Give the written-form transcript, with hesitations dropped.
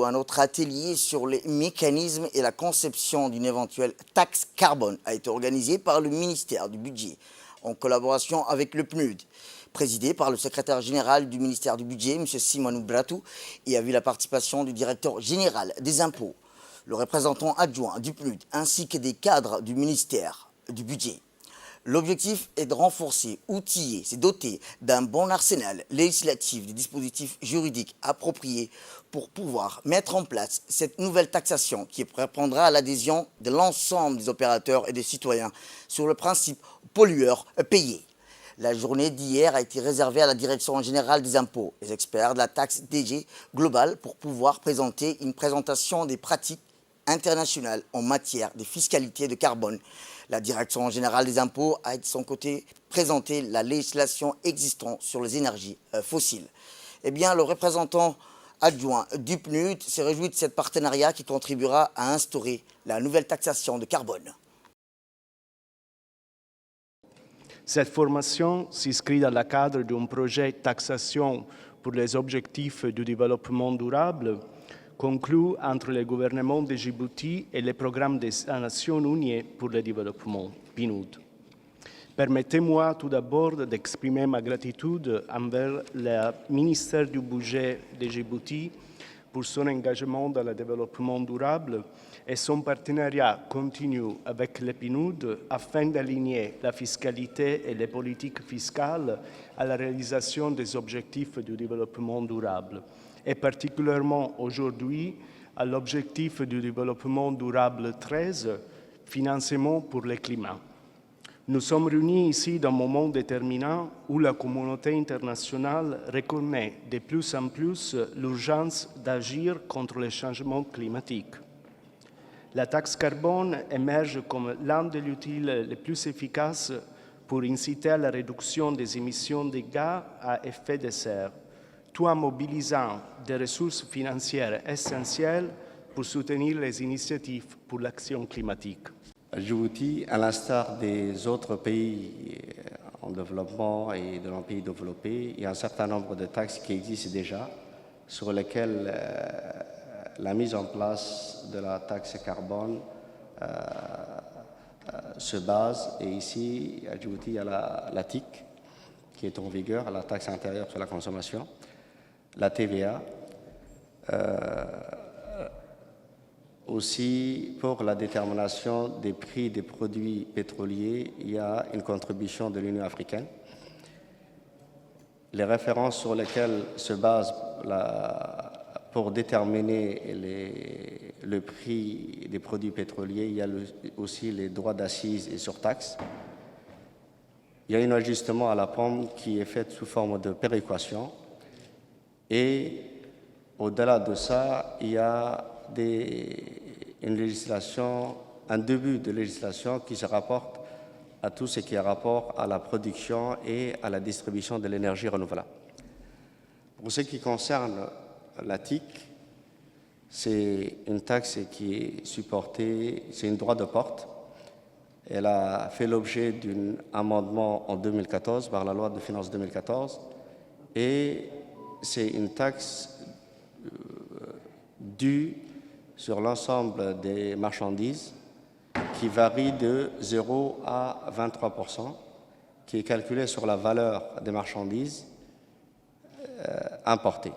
où un autre atelier sur les mécanismes et la conception d'une éventuelle taxe carbone a été organisé par le ministère du Budget, en collaboration avec le PNUD, présidé par le secrétaire général du ministère du Budget, M. Simonou Bratou, et a vu la participation du directeur général des impôts, le représentant adjoint du PNUD, ainsi que des cadres du ministère du Budget. L'objectif est de renforcer, outiller, c'est doter d'un bon arsenal législatif des dispositifs juridiques appropriés pour pouvoir mettre en place cette nouvelle taxation qui répondra à l'adhésion de l'ensemble des opérateurs et des citoyens sur le principe pollueur-payé. La journée d'hier a été réservée à la Direction générale des impôts, les experts de la taxe DG globale pour pouvoir présenter une présentation des pratiques internationales en matière de fiscalité de carbone. La Direction générale des impôts a de son côté présenté la législation existante sur les énergies fossiles. Eh bien, le représentant adjoint du PNUD se réjouit de ce partenariat qui contribuera à instaurer la nouvelle taxation de carbone. Cette formation s'inscrit dans le cadre d'un projet de taxation pour les objectifs du développement durable conclu entre le gouvernement de Djibouti et le programme des Nations Unies pour le développement, PNUD. Permettez-moi tout d'abord d'exprimer ma gratitude envers le ministère du Budget de Djibouti pour son engagement dans le développement durable et son partenariat continu avec le PNUD afin d'aligner la fiscalité et les politiques fiscales à la réalisation des objectifs du développement durable, et particulièrement aujourd'hui à l'objectif du développement durable 13, financement pour le climat. Nous sommes réunis ici dans un moment déterminant où la communauté internationale reconnaît de plus en plus l'urgence d'agir contre le changement climatique. La taxe carbone émerge comme l'un des outils les plus efficaces pour inciter à la réduction des émissions de gaz à effet de serre, tout en mobilisant des ressources financières essentielles pour soutenir les initiatives pour l'action climatique. Djibouti, à l'instar des autres pays en développement et de nos pays développés, il y a un certain nombre de taxes qui existent déjà, sur lesquelles la mise en place de la taxe carbone se base. Et ici, à Djibouti, il y a la TIC qui est en vigueur, la taxe intérieure sur la consommation, la TVA, aussi pour la détermination des prix des produits pétroliers, il y a une contribution de l'Union africaine. Les références sur lesquelles se base pour déterminer le prix des produits pétroliers, il y a aussi les droits d'assises et surtaxes. Il y a un ajustement à la pompe qui est fait sous forme de péréquation. Et au-delà de ça, il y a une législation, un début de législation qui se rapporte à tout ce qui est rapport à la production et à la distribution de l'énergie renouvelable. Pour ce qui concerne la TIC, c'est une taxe qui est supportée, c'est une droit de porte. Elle a fait l'objet d'un amendement en 2014 par la loi de finances 2014 et c'est une taxe due sur l'ensemble des marchandises qui varie de 0 à 23%, qui est calculée sur la valeur des marchandises importées.